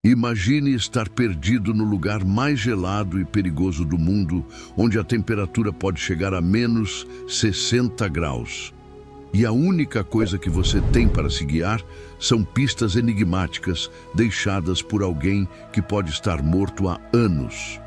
Imagine estar perdido no lugar mais gelado e perigoso do mundo, onde a temperatura pode chegar a menos 60 graus. E a única coisa que você tem para se guiar são pistas enigmáticas deixadas por alguém que pode estar morto há anos.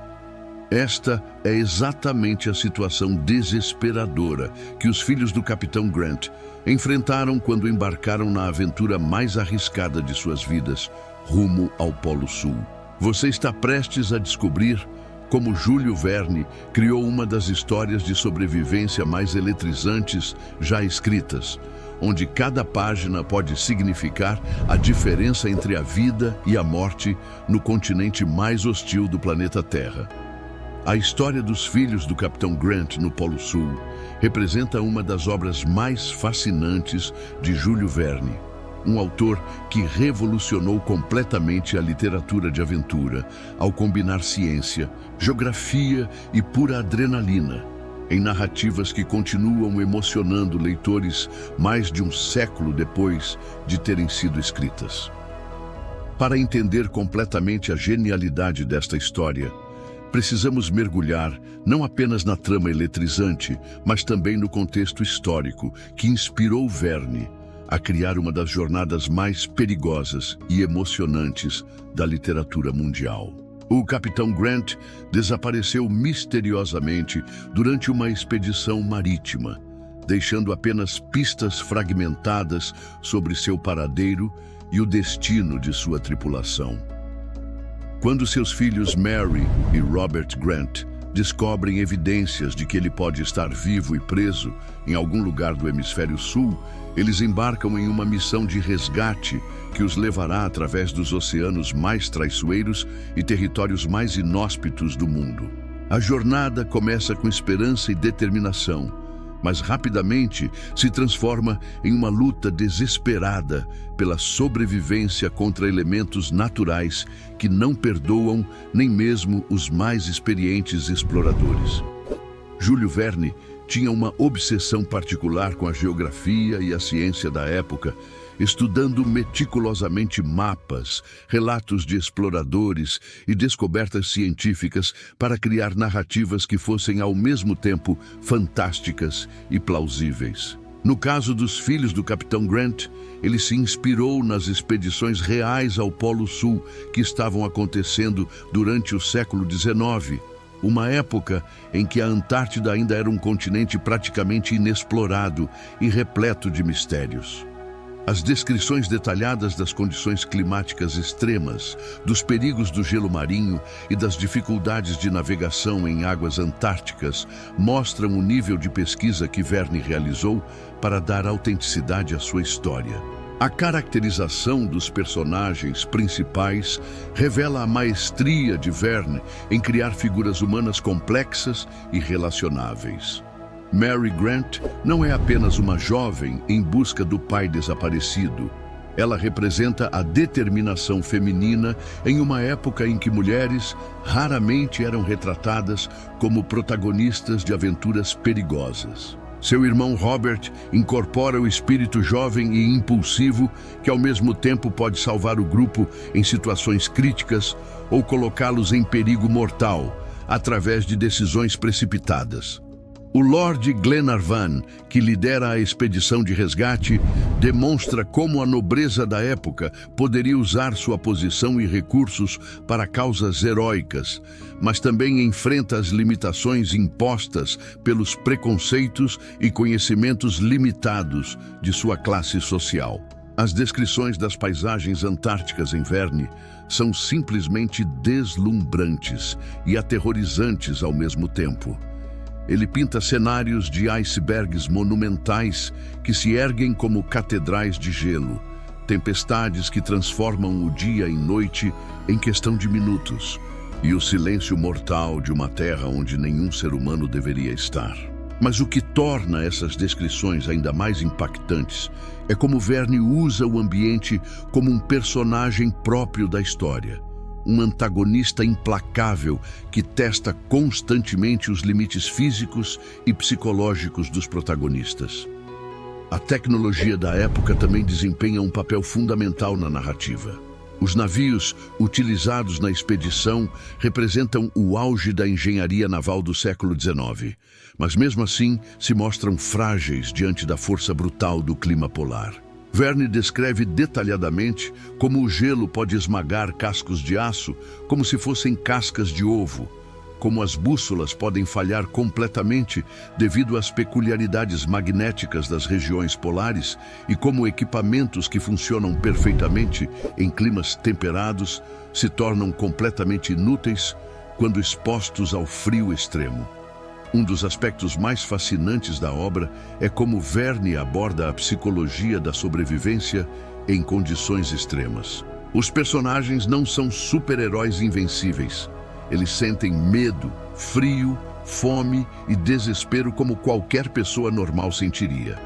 Esta é exatamente a situação desesperadora que os filhos do Capitão Grant enfrentaram quando embarcaram na aventura mais arriscada de suas vidas, rumo ao Polo Sul. Você está prestes a descobrir como Júlio Verne criou uma das histórias de sobrevivência mais eletrizantes já escritas, onde cada página pode significar a diferença entre a vida e a morte no continente mais hostil do planeta Terra. A história dos filhos do Capitão Grant no Polo Sul representa uma das obras mais fascinantes de Júlio Verne, um autor que revolucionou completamente a literatura de aventura ao combinar ciência, geografia e pura adrenalina em narrativas que continuam emocionando leitores mais de um século depois de terem sido escritas. Para entender completamente a genialidade desta história, precisamos mergulhar não apenas na trama eletrizante, mas também no contexto histórico que inspirou Verne a criar uma das jornadas mais perigosas e emocionantes da literatura mundial. O Capitão Grant desapareceu misteriosamente durante uma expedição marítima, deixando apenas pistas fragmentadas sobre seu paradeiro e o destino de sua tripulação. Quando seus filhos Mary e Robert Grant descobrem evidências de que ele pode estar vivo e preso em algum lugar do hemisfério sul, eles embarcam em uma missão de resgate que os levará através dos oceanos mais traiçoeiros e territórios mais inóspitos do mundo. A jornada começa com esperança e determinação, mas rapidamente se transforma em uma luta desesperada pela sobrevivência contra elementos naturais que não perdoam nem mesmo os mais experientes exploradores. Júlio Verne tinha uma obsessão particular com a geografia e a ciência da época, estudando meticulosamente mapas, relatos de exploradores e descobertas científicas para criar narrativas que fossem ao mesmo tempo fantásticas e plausíveis. No caso dos filhos do Capitão Grant, ele se inspirou nas expedições reais ao Polo Sul que estavam acontecendo durante o século XIX, uma época em que a Antártida ainda era um continente praticamente inexplorado e repleto de mistérios. As descrições detalhadas das condições climáticas extremas, dos perigos do gelo marinho e das dificuldades de navegação em águas antárticas mostram o nível de pesquisa que Verne realizou para dar autenticidade à sua história. A caracterização dos personagens principais revela a maestria de Verne em criar figuras humanas complexas e relacionáveis. Mary Grant não é apenas uma jovem em busca do pai desaparecido. Ela representa a determinação feminina em uma época em que mulheres raramente eram retratadas como protagonistas de aventuras perigosas. Seu irmão Robert incorpora o espírito jovem e impulsivo que ao mesmo tempo pode salvar o grupo em situações críticas ou colocá-los em perigo mortal através de decisões precipitadas. O Lord Glenarvan, que lidera a expedição de resgate, demonstra como a nobreza da época poderia usar sua posição e recursos para causas heróicas, mas também enfrenta as limitações impostas pelos preconceitos e conhecimentos limitados de sua classe social. As descrições das paisagens antárticas em Verne são simplesmente deslumbrantes e aterrorizantes ao mesmo tempo. Ele pinta cenários de icebergs monumentais que se erguem como catedrais de gelo, tempestades que transformam o dia em noite em questão de minutos, e o silêncio mortal de uma terra onde nenhum ser humano deveria estar. Mas o que torna essas descrições ainda mais impactantes é como Verne usa o ambiente como um personagem próprio da história. Um antagonista implacável que testa constantemente os limites físicos e psicológicos dos protagonistas. A tecnologia da época também desempenha um papel fundamental na narrativa. Os navios utilizados na expedição representam o auge da engenharia naval do século XIX, mas mesmo assim se mostram frágeis diante da força brutal do clima polar. Verne descreve detalhadamente como o gelo pode esmagar cascos de aço como se fossem cascas de ovo, como as bússolas podem falhar completamente devido às peculiaridades magnéticas das regiões polares e como equipamentos que funcionam perfeitamente em climas temperados se tornam completamente inúteis quando expostos ao frio extremo. Um dos aspectos mais fascinantes da obra é como Verne aborda a psicologia da sobrevivência em condições extremas. Os personagens não são super-heróis invencíveis. Eles sentem medo, frio, fome e desespero como qualquer pessoa normal sentiria.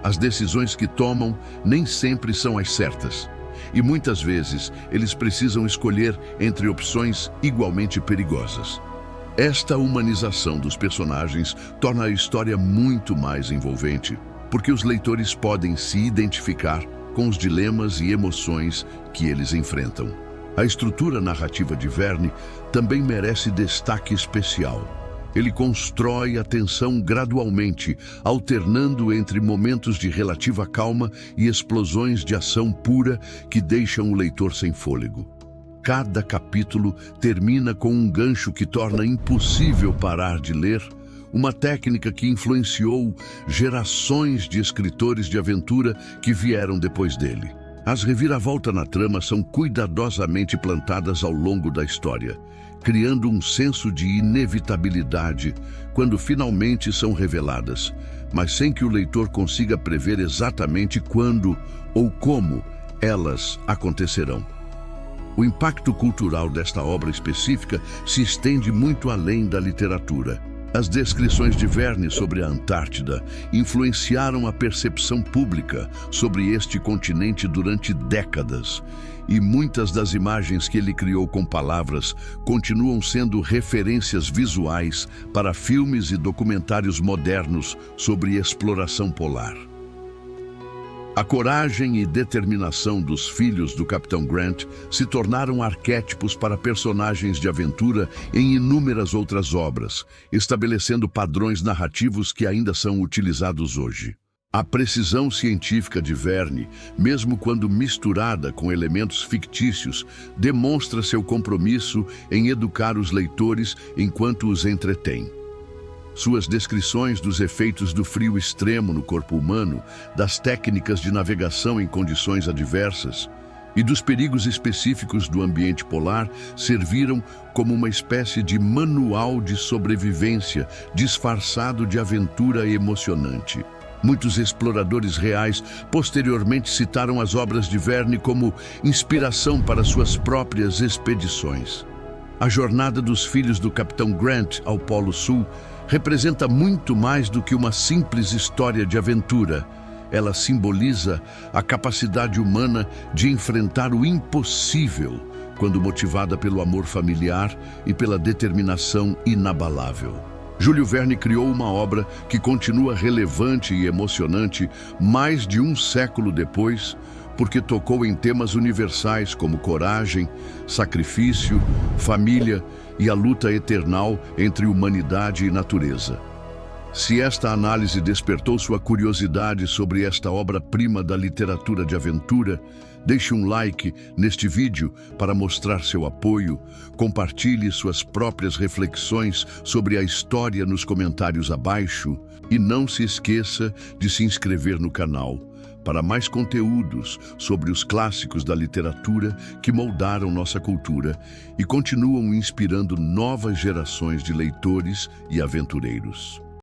As decisões que tomam nem sempre são as certas, e muitas vezes eles precisam escolher entre opções igualmente perigosas. Esta humanização dos personagens torna a história muito mais envolvente, porque os leitores podem se identificar com os dilemas e emoções que eles enfrentam. A estrutura narrativa de Verne também merece destaque especial. Ele constrói a tensão gradualmente, alternando entre momentos de relativa calma e explosões de ação pura que deixam o leitor sem fôlego. Cada capítulo termina com um gancho que torna impossível parar de ler, uma técnica que influenciou gerações de escritores de aventura que vieram depois dele. As reviravoltas na trama são cuidadosamente plantadas ao longo da história, criando um senso de inevitabilidade quando finalmente são reveladas, mas sem que o leitor consiga prever exatamente quando ou como elas acontecerão. O impacto cultural desta obra específica se estende muito além da literatura. As descrições de Verne sobre a Antártida influenciaram a percepção pública sobre este continente durante décadas, e muitas das imagens que ele criou com palavras continuam sendo referências visuais para filmes e documentários modernos sobre exploração polar. A coragem e determinação dos filhos do Capitão Grant se tornaram arquétipos para personagens de aventura em inúmeras outras obras, estabelecendo padrões narrativos que ainda são utilizados hoje. A precisão científica de Verne, mesmo quando misturada com elementos fictícios, demonstra seu compromisso em educar os leitores enquanto os entretém. Suas descrições dos efeitos do frio extremo no corpo humano, das técnicas de navegação em condições adversas e dos perigos específicos do ambiente polar serviram como uma espécie de manual de sobrevivência disfarçado de aventura emocionante. Muitos exploradores reais posteriormente citaram as obras de Verne como inspiração para suas próprias expedições. A jornada dos filhos do Capitão Grant ao Polo Sul representa muito mais do que uma simples história de aventura. Ela simboliza a capacidade humana de enfrentar o impossível, quando motivada pelo amor familiar e pela determinação inabalável. Júlio Verne criou uma obra que continua relevante e emocionante mais de um século depois, porque tocou em temas universais como coragem, sacrifício, família e a luta eternal entre humanidade e natureza. Se esta análise despertou sua curiosidade sobre esta obra-prima da literatura de aventura, deixe um like neste vídeo para mostrar seu apoio, compartilhe suas próprias reflexões sobre a história nos comentários abaixo e não se esqueça de se inscrever no canal para mais conteúdos sobre os clássicos da literatura que moldaram nossa cultura e continuam inspirando novas gerações de leitores e aventureiros.